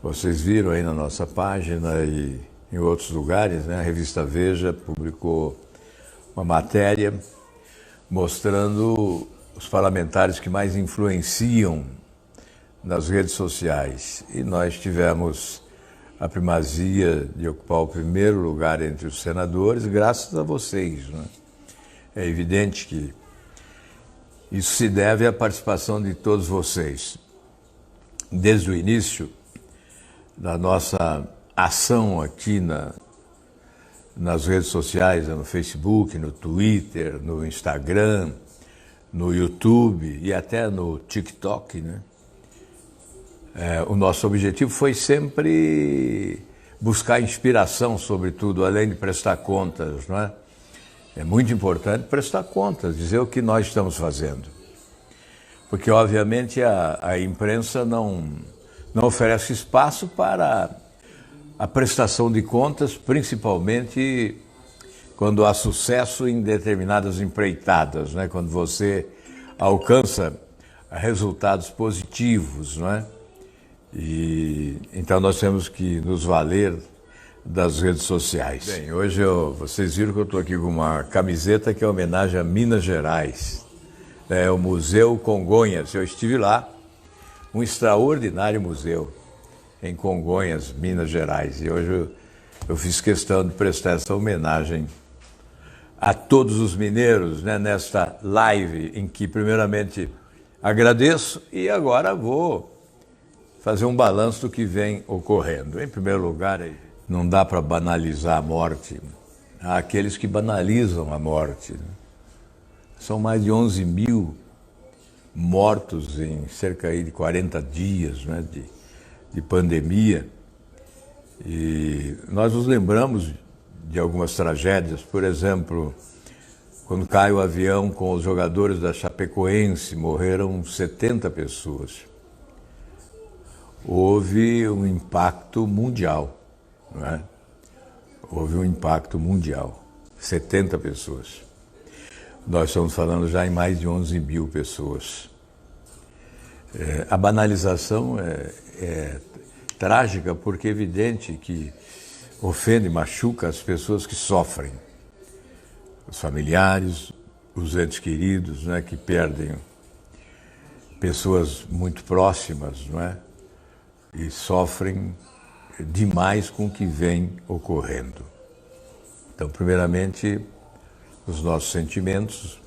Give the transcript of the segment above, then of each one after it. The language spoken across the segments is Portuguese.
Vocês viram aí na nossa página e em outros lugares, né? A revista Veja publicou uma matéria mostrando os parlamentares que mais influenciam nas redes sociais. E nós tivemos a primazia de ocupar o primeiro lugar entre os senadores, graças a vocês, né? É evidente que isso se deve à participação de todos vocês. Desde o início da nossa ação aqui nas redes sociais, no Facebook, no Twitter, no Instagram, no YouTube e até no TikTok, né? O nosso objetivo foi sempre buscar inspiração, sobretudo, além de prestar contas, não é? É muito importante prestar contas, dizer o que nós estamos fazendo. Porque, obviamente, a imprensa não oferece espaço para a prestação de contas, principalmente quando há sucesso em determinadas empreitadas, né? Quando você alcança resultados positivos, não é? E então nós temos que nos valer das redes sociais. Bem, hoje vocês viram que eu estou aqui com uma camiseta que é homenagem a Minas Gerais. É o Museu Congonhas. Eu estive lá, um extraordinário museu em Congonhas, Minas Gerais. E hoje eu fiz questão de prestar essa homenagem a todos os mineiros, né, nesta live em que, primeiramente, agradeço e agora vou fazer um balanço do que vem ocorrendo. Em primeiro lugar, não dá para banalizar a morte. Há aqueles que banalizam a morte, né? São mais de 11 mil mortos em cerca de 40 dias, né, de pandemia. E nós nos lembramos de algumas tragédias. Por exemplo, quando cai o avião com os jogadores da Chapecoense, morreram 70 pessoas. Houve um impacto mundial, não é? Houve um impacto mundial, 70 pessoas. Nós estamos falando já em mais de 11 mil pessoas. A banalização é trágica porque é evidente que ofende, machuca as pessoas que sofrem. Os familiares, os entes queridos, né, que perdem pessoas muito próximas, não é? E sofrem demais com o que vem ocorrendo. Então, primeiramente, os nossos sentimentos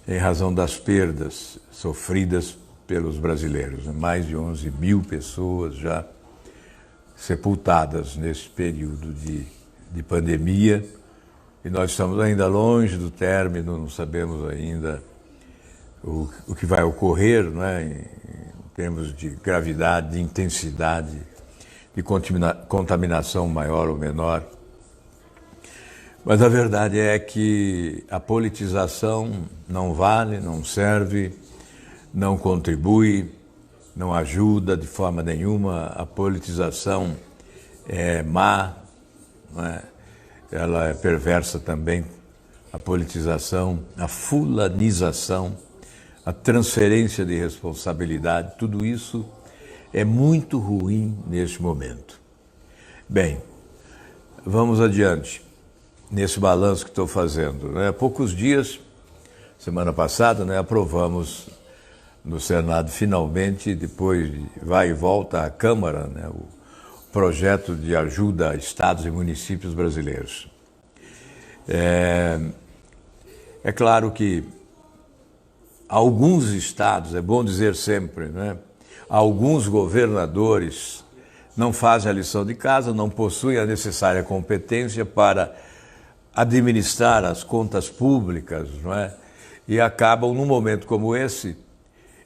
em razão das perdas sofridas pelos brasileiros. Mais de 11 mil pessoas já sepultadas nesse período de pandemia e nós estamos ainda longe do término, não sabemos ainda o que vai ocorrer, né, em termos de gravidade, de intensidade, de contaminação maior ou menor. Mas a verdade é que a politização não vale, não serve, não contribui, não ajuda de forma nenhuma. A politização é má, não é? Ela é perversa também. A politização, a fulanização, a transferência de responsabilidade, tudo isso é muito ruim neste momento. Bem, vamos adiante nesse balanço que estou fazendo, né? Há poucos dias, semana passada, né, aprovamos no Senado, finalmente, depois de vai e volta à Câmara, né, o projeto de ajuda a estados e municípios brasileiros. É claro que alguns estados, é bom dizer sempre, né, alguns governadores não fazem a lição de casa, não possuem a necessária competência para administrar as contas públicas, não é? E acabam, num momento como esse,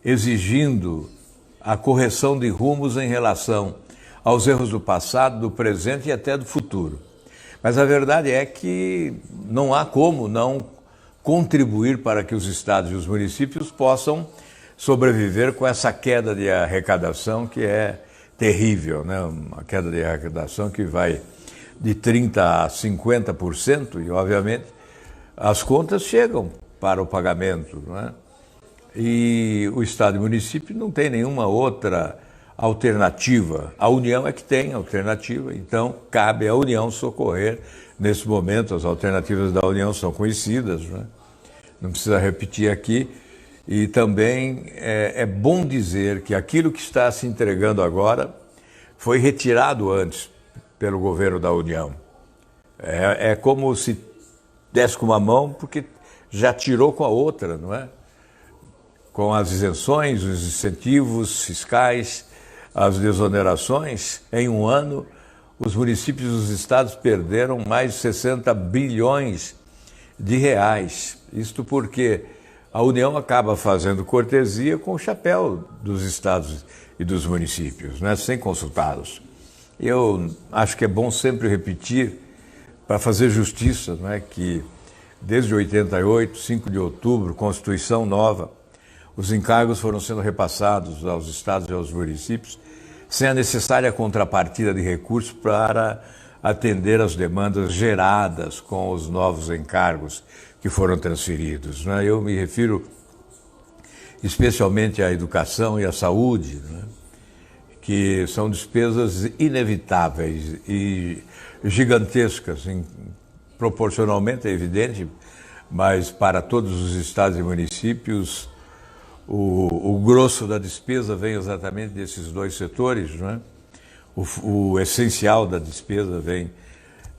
exigindo a correção de rumos em relação aos erros do passado, do presente e até do futuro. Mas a verdade é que não há como não contribuir para que os estados e os municípios possam sobreviver com essa queda de arrecadação que é terrível, né? Uma queda de arrecadação que vai de 30% a 50% e, obviamente, as contas chegam para o pagamento, não é? E o Estado e o município não tem nenhuma outra alternativa. A União é que tem alternativa, então cabe à União socorrer. Nesse momento, as alternativas da União são conhecidas, né? Não precisa repetir aqui. E também é bom dizer que aquilo que está se entregando agora foi retirado antes pelo governo da União. É como se desse com uma mão, porque já tirou com a outra, não é? Com as isenções, os incentivos fiscais, as desonerações, em um ano, os municípios e os estados perderam mais de 60 bilhões de reais. Isto porque a União acaba fazendo cortesia com o chapéu dos estados e dos municípios, né, sem consultá-los. Eu acho que é bom sempre repetir, para fazer justiça, né, que desde 88, 5 de outubro, Constituição nova, os encargos foram sendo repassados aos estados e aos municípios sem a necessária contrapartida de recursos para atender às demandas geradas com os novos encargos que foram transferidos, né? Eu me refiro especialmente à educação e à saúde, né? Que são despesas inevitáveis e gigantescas, proporcionalmente é evidente, mas para todos os estados e municípios o grosso da despesa vem exatamente desses dois setores, né? O essencial da despesa vem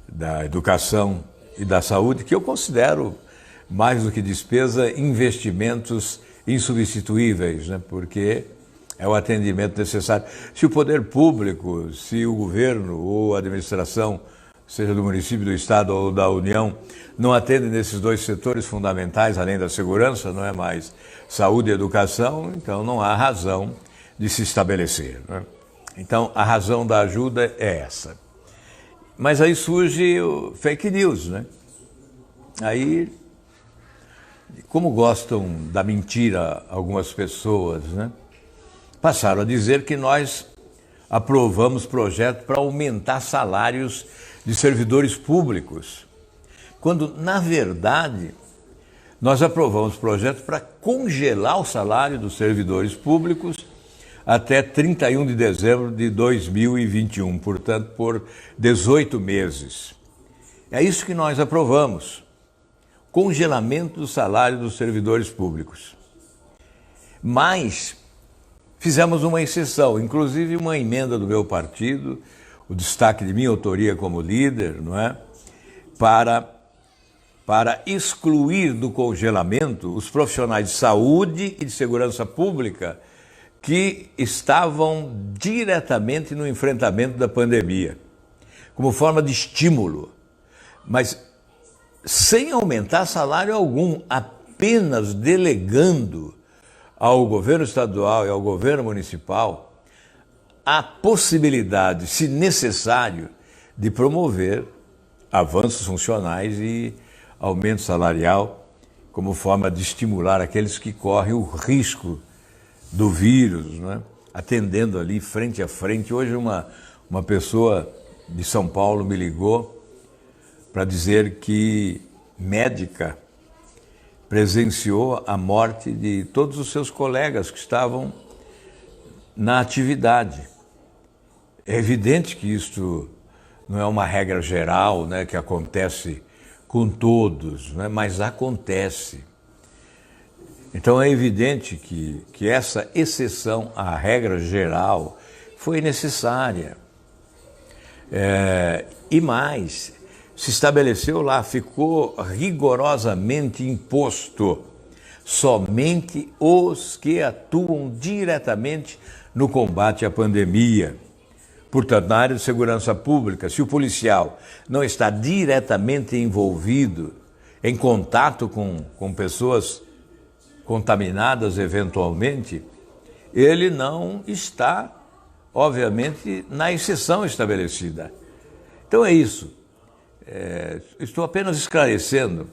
da educação e da saúde, que eu considero, mais do que despesa, investimentos insubstituíveis, né? Porque é o atendimento necessário. Se o poder público, se o governo ou a administração, seja do município, do estado ou da União, não atende nesses dois setores fundamentais, além da segurança, não é mais saúde e educação, então não há razão de se estabelecer, né? Então, a razão da ajuda é essa. Mas aí surge o fake news, né? Aí, como gostam da mentira algumas pessoas, né? Passaram a dizer que nós aprovamos projeto para aumentar salários de servidores públicos, quando, na verdade, nós aprovamos projeto para congelar o salário dos servidores públicos até 31 de dezembro de 2021, portanto, por 18 meses. É isso que nós aprovamos, congelamento do salário dos servidores públicos. Mas fizemos uma exceção, inclusive uma emenda do meu partido, o destaque de minha autoria como líder, não é? Para excluir do congelamento os profissionais de saúde e de segurança pública que estavam diretamente no enfrentamento da pandemia, como forma de estímulo, mas sem aumentar salário algum, apenas delegando ao governo estadual e ao governo municipal a possibilidade, se necessário, de promover avanços funcionais e aumento salarial como forma de estimular aqueles que correm o risco do vírus, né? Atendendo ali frente a frente. Hoje uma pessoa de São Paulo me ligou para dizer que médica presenciou a morte de todos os seus colegas que estavam na atividade. É evidente que isto não é uma regra geral, né, que acontece com todos, né, mas acontece. Então é evidente que essa exceção à regra geral foi necessária. E mais, se estabeleceu lá, ficou rigorosamente imposto somente os que atuam diretamente no combate à pandemia. Portanto, na área de segurança pública, se o policial não está diretamente envolvido, em contato com pessoas contaminadas eventualmente, ele não está, obviamente, na exceção estabelecida. Então é isso. Estou apenas esclarecendo,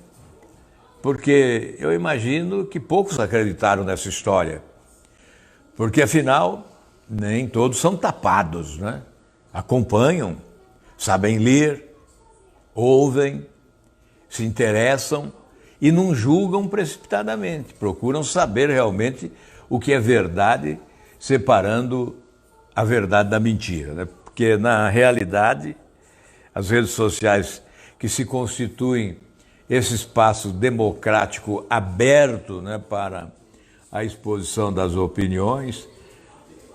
porque eu imagino que poucos acreditaram nessa história, porque afinal nem todos são tapados, né? Acompanham, sabem ler, ouvem, se interessam e não julgam precipitadamente, procuram saber realmente o que é verdade, separando a verdade da mentira, né? Porque, na realidade, as redes sociais que se constituem esse espaço democrático aberto, né, para a exposição das opiniões,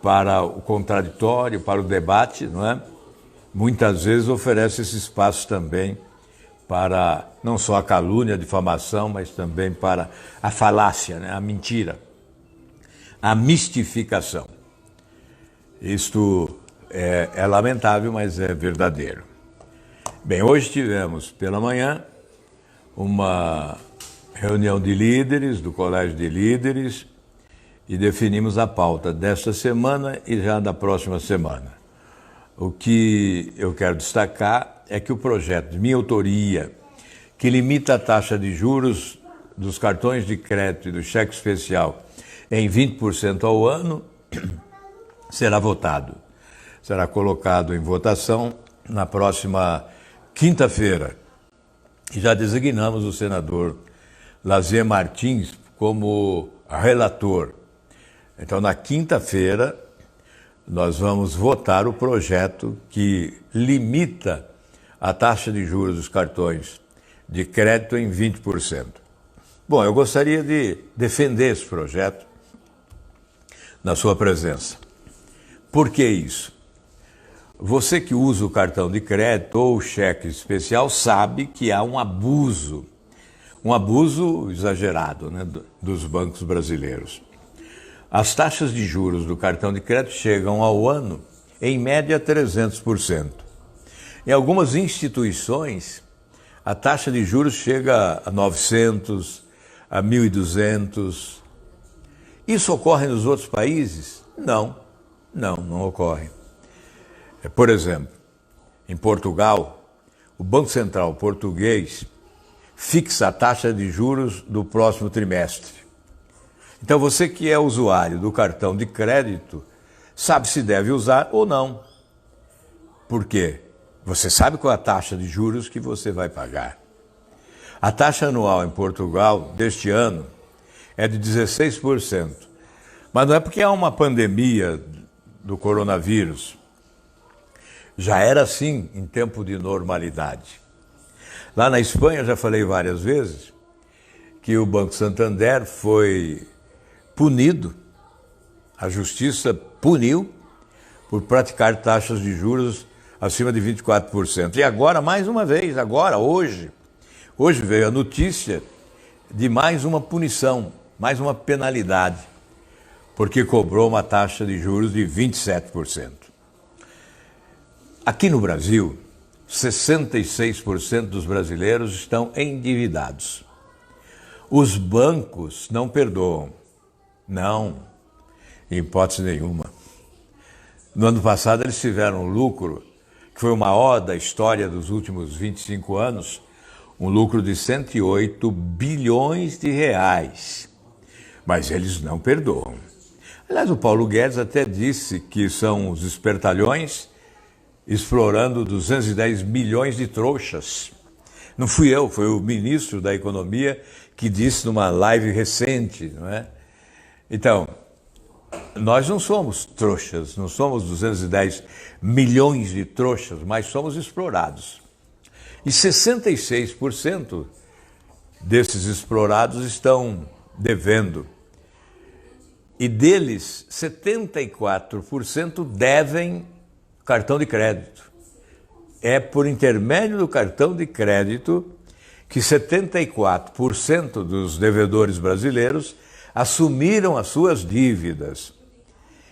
para o contraditório, para o debate, não é? Muitas vezes oferece esse espaço também para não só a calúnia, a difamação, mas também para a falácia, né, a mentira, a mistificação. Isto é lamentável, mas é verdadeiro. Bem, hoje tivemos pela manhã uma reunião de líderes, do Colégio de Líderes, e definimos a pauta desta semana e já da próxima semana. O que eu quero destacar é que o projeto de minha autoria, que limita a taxa de juros dos cartões de crédito e do cheque especial em 20% ao ano, será votado. Será colocado em votação na próxima quinta-feira. E já designamos o senador Lazier Martins como relator. Então, na quinta-feira, nós vamos votar o projeto que limita a taxa de juros dos cartões de crédito em 20%. Bom, eu gostaria de defender esse projeto na sua presença. Por que isso? Você que usa o cartão de crédito ou o cheque especial sabe que há um abuso exagerado, né, dos bancos brasileiros. As taxas de juros do cartão de crédito chegam ao ano, em média, 300%. Em algumas instituições, a taxa de juros chega a 900, a 1.200. Isso ocorre nos outros países? Não ocorre. Por exemplo, em Portugal, o Banco Central português fixa a taxa de juros do próximo trimestre. Então você que é usuário do cartão de crédito sabe se deve usar ou não. Por quê? Você sabe qual é a taxa de juros que você vai pagar. A taxa anual em Portugal deste ano é de 16%. Mas não é porque há uma pandemia do coronavírus. Já era assim em tempo de normalidade. Lá na Espanha, já falei várias vezes, que o Banco Santander foi punido, a justiça puniu por praticar taxas de juros acima de 24%. E agora, mais uma vez, hoje veio a notícia de mais uma punição, mais uma penalidade, porque cobrou uma taxa de juros de 27%. Aqui no Brasil, 66% dos brasileiros estão endividados. Os bancos não perdoam. Não, em hipótese nenhuma. No ano passado eles tiveram um lucro, que foi o maior da história dos últimos 25 anos, um lucro de 108 bilhões de reais. Mas eles não perdoam. Aliás, o Paulo Guedes até disse que são os espertalhões explorando 210 milhões de trouxas. Não fui eu, foi o ministro da Economia que disse numa live recente, não é? Então, nós não somos trouxas, não somos 210 milhões de trouxas, mas somos explorados. E 66% desses explorados estão devendo. E deles, 74% devem cartão de crédito. É por intermédio do cartão de crédito que 74% dos devedores brasileiros assumiram as suas dívidas.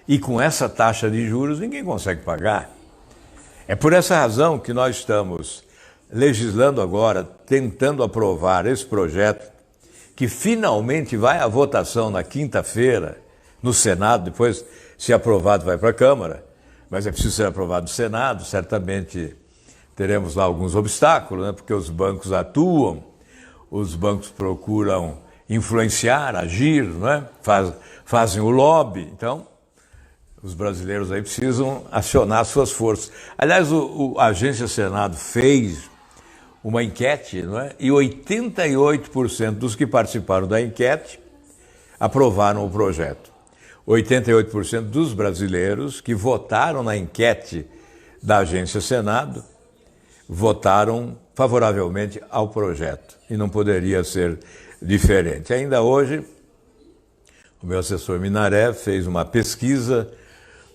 E com essa taxa de juros ninguém consegue pagar. É por essa razão que nós estamos legislando agora, tentando aprovar esse projeto, que finalmente vai à votação na quinta-feira no Senado, depois, se aprovado, vai para a Câmara, mas é preciso ser aprovado no Senado. Certamente teremos lá alguns obstáculos, né? Porque os bancos atuam, os bancos procuram influenciar, agir, né? Fazem o lobby. Então, os brasileiros aí precisam acionar suas forças. Aliás, a Agência Senado fez uma enquete, não é? E 88% dos que participaram da enquete aprovaram o projeto. 88% dos brasileiros que votaram na enquete da Agência Senado votaram favoravelmente ao projeto. E não poderia ser diferente. Ainda hoje, o meu assessor Minaré fez uma pesquisa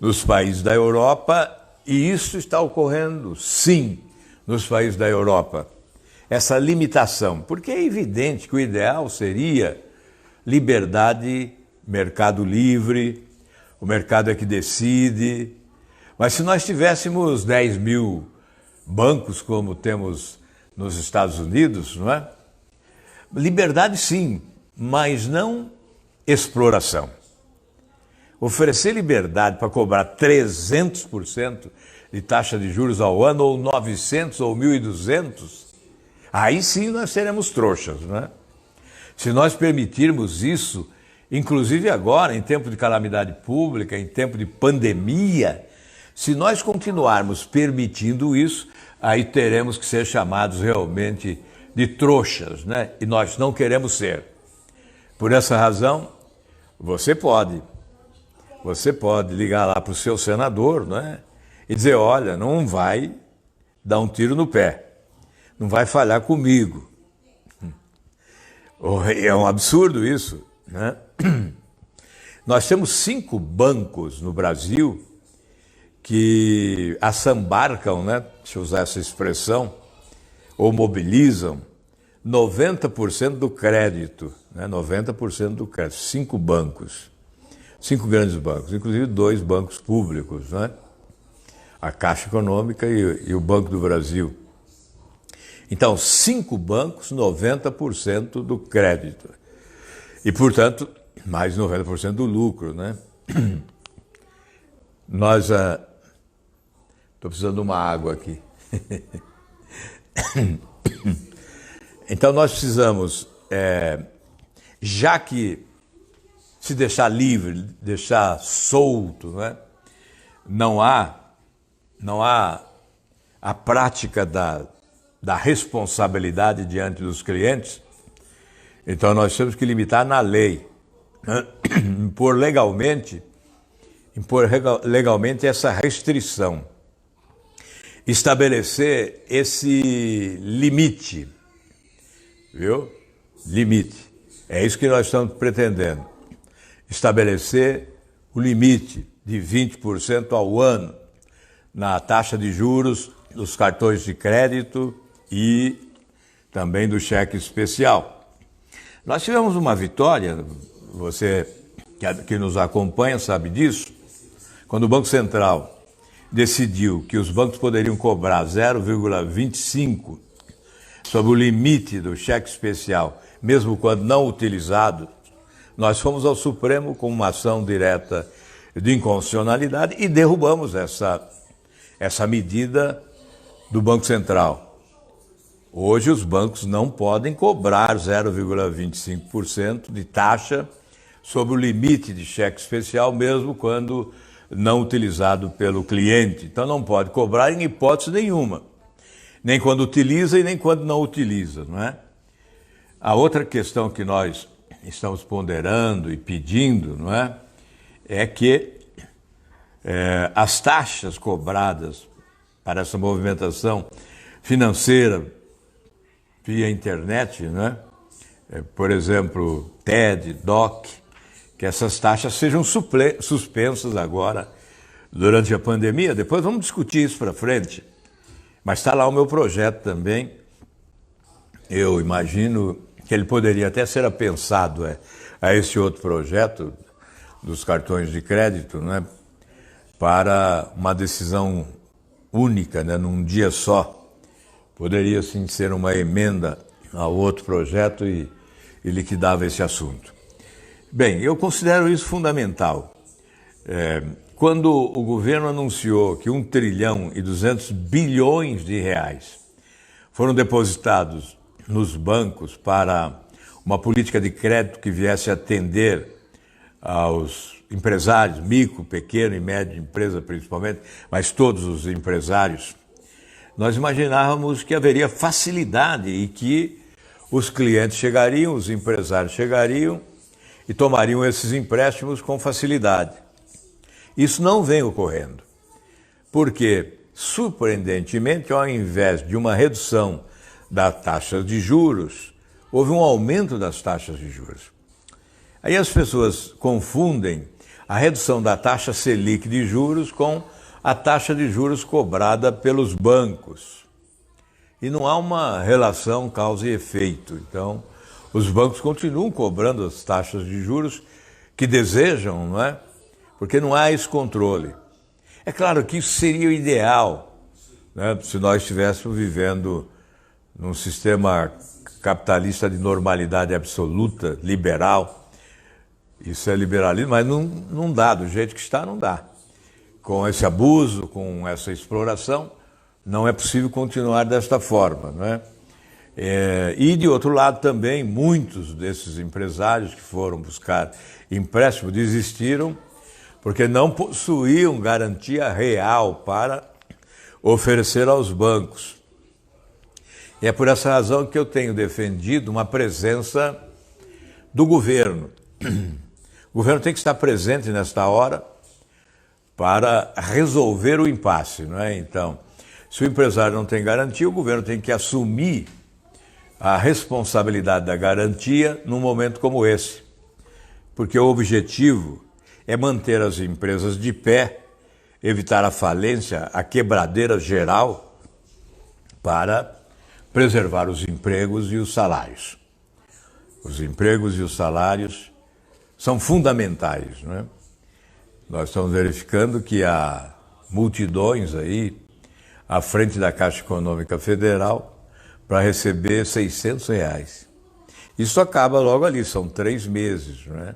nos países da Europa e isso está ocorrendo, sim, nos países da Europa. Essa limitação, porque é evidente que o ideal seria liberdade, mercado livre, o mercado é que decide. Mas se nós tivéssemos 10 mil bancos como temos nos Estados Unidos, não é? Liberdade sim, mas não exploração. Oferecer liberdade para cobrar 300% de taxa de juros ao ano, ou 900 ou 1.200, aí sim nós seremos trouxas, não é? Se nós permitirmos isso, inclusive agora, em tempo de calamidade pública, em tempo de pandemia, se nós continuarmos permitindo isso, aí teremos que ser chamados realmente de trouxas, né? E nós não queremos ser. Por essa razão, você pode ligar lá para o seu senador, né? E dizer, olha, não vai dar um tiro no pé, não vai falhar comigo. É um absurdo isso, né? Nós temos 5 bancos no Brasil que assambarcam, né? Deixa eu usar essa expressão, ou mobilizam 90% do crédito, né? 90% do crédito, 5 bancos, 5 grandes bancos, inclusive 2 bancos públicos, né? A Caixa Econômica e o Banco do Brasil. Então, 5 bancos, 90% do crédito. E, portanto, mais de 90% do lucro, né? Nós... Estou precisando de uma água aqui. Então, nós precisamos, já que se deixar livre, deixar solto, né? Não há a prática da responsabilidade diante dos clientes, então nós temos que limitar na lei, né? impor legalmente essa restrição, estabelecer esse limite, viu? Limite. É isso que nós estamos pretendendo, estabelecer o limite de 20% ao ano na taxa de juros dos cartões de crédito e também do cheque especial. Nós tivemos uma vitória, você que nos acompanha sabe disso, quando o Banco Central decidiu que os bancos poderiam cobrar 0,25 sobre o limite do cheque especial, mesmo quando não utilizado, nós fomos ao Supremo com uma ação direta de inconstitucionalidade e derrubamos essa medida do Banco Central. Hoje os bancos não podem cobrar 0,25% de taxa sobre o limite de cheque especial, mesmo quando não utilizado pelo cliente. Então não pode cobrar em hipótese nenhuma, nem quando utiliza e nem quando não utiliza, não é? A outra questão que nós estamos ponderando e pedindo, não é? É que as taxas cobradas para essa movimentação financeira via internet, né? Por exemplo, TED, DOC, que essas taxas sejam suspensas agora durante a pandemia. Depois vamos discutir isso para frente. Mas está lá o meu projeto também. Eu imagino que ele poderia até ser apensado a esse outro projeto dos cartões de crédito, né? Para uma decisão única, né? Num dia só. Poderia, sim, ser uma emenda ao outro projeto e liquidava esse assunto. Bem, eu considero isso fundamental. Quando o governo anunciou que 1,2 trilhão de reais foram depositados nos bancos para uma política de crédito que viesse atender aos empresários, micro, pequeno e médio empresa principalmente, mas todos os empresários, nós imaginávamos que haveria facilidade e que os clientes chegariam, os empresários chegariam e tomariam esses empréstimos com facilidade. Isso não vem ocorrendo, porque, surpreendentemente, ao invés de uma redução da taxa de juros, houve um aumento das taxas de juros. Aí as pessoas confundem a redução da taxa Selic de juros com a taxa de juros cobrada pelos bancos. E não há uma relação causa e efeito. Então, os bancos continuam cobrando as taxas de juros que desejam, não é? Porque não há esse controle. É claro que isso seria o ideal, né? Se nós estivéssemos vivendo num sistema capitalista de normalidade absoluta, liberal. Isso é liberalismo, mas não dá, do jeito que está, não dá. Com esse abuso, com essa exploração, não é possível continuar desta forma, não é? E, de outro lado, também, muitos desses empresários que foram buscar empréstimo desistiram porque não possuíam garantia real para oferecer aos bancos. E é por essa razão que eu tenho defendido uma presença do governo. O governo tem que estar presente nesta hora para resolver o impasse, não é? Então, se o empresário não tem garantia, o governo tem que assumir a responsabilidade da garantia num momento como esse, porque o objetivo é manter as empresas de pé, evitar a falência, a quebradeira geral, para preservar os empregos e os salários. Os empregos e os salários são fundamentais, não é? Nós estamos verificando que há multidões aí à frente da Caixa Econômica Federal para receber R$600. Isso acaba logo ali, são 3 meses, não é?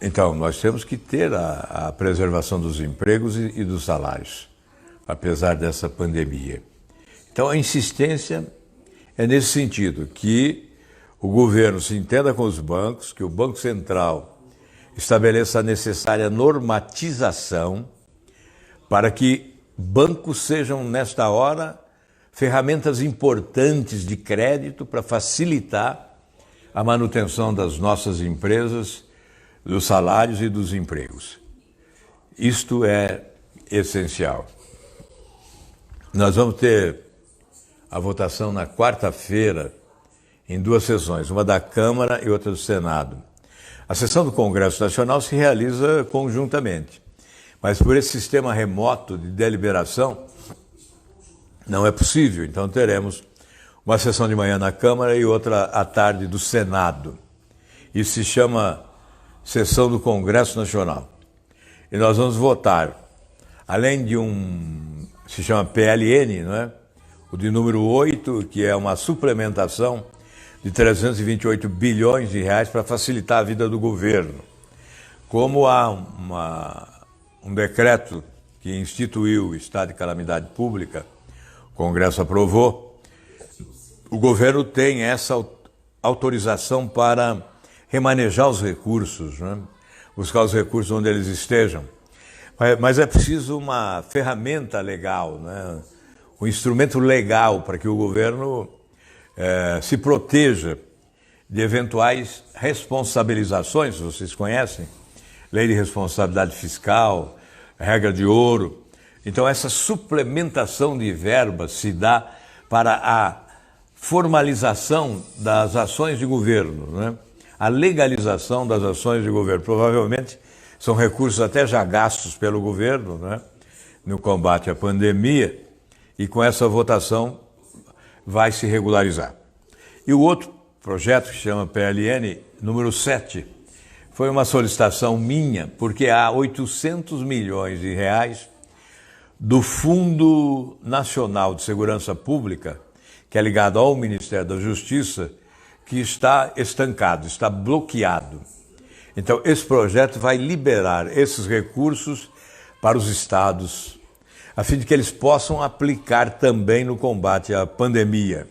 Então, nós temos que ter a preservação dos empregos e dos salários, apesar dessa pandemia. Então, a insistência é nesse sentido, que o governo se entenda com os bancos, que o Banco Central estabeleça a necessária normatização para que bancos sejam, nesta hora, ferramentas importantes de crédito para facilitar a manutenção das nossas empresas, dos salários e dos empregos. Isto é essencial. Nós vamos ter a votação na quarta-feira em 2 sessões, uma da Câmara e outra do Senado. A sessão do Congresso Nacional se realiza conjuntamente, mas por esse sistema remoto de deliberação não é possível. Então teremos uma sessão de manhã na Câmara e outra à tarde do Senado. Isso se chama sessão do Congresso Nacional. E nós vamos votar, além de se chama PLN, não é? O de número 8, que é uma suplementação de 328 bilhões de reais para facilitar a vida do governo. Como há um decreto que instituiu o estado de calamidade pública, o Congresso aprovou, o governo tem essa autorização para remanejar os recursos, né? Buscar os recursos onde eles estejam. Mas é preciso uma ferramenta legal, né? Um instrumento legal para que o governo se proteja de eventuais responsabilizações, vocês conhecem? Lei de responsabilidade fiscal, regra de ouro. Então, essa suplementação de verbas se dá para a formalização das ações de governo, né? A legalização das ações de governo. Provavelmente são recursos até já gastos pelo governo, né? No combate à pandemia, e com essa votação vai se regularizar. E o outro projeto, que se chama PLN, número 7, foi uma solicitação minha, porque há 800 milhões de reais do Fundo Nacional de Segurança Pública, que é ligado ao Ministério da Justiça, que está estancado, está bloqueado. Então, esse projeto vai liberar esses recursos para os estados, a fim de que eles possam aplicar também no combate à pandemia.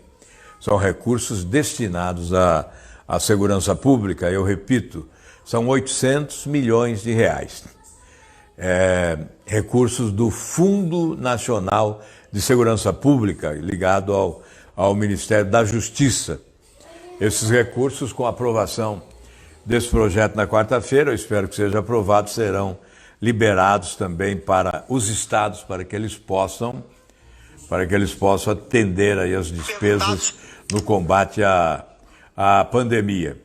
São recursos destinados à segurança pública, eu repito, são 800 milhões de reais. Recursos do Fundo Nacional de Segurança Pública, ligado ao Ministério da Justiça. Esses recursos, com a aprovação desse projeto na quarta-feira, eu espero que seja aprovado, serão liberados também para os estados, para que eles possam atender aí as despesas no combate à pandemia.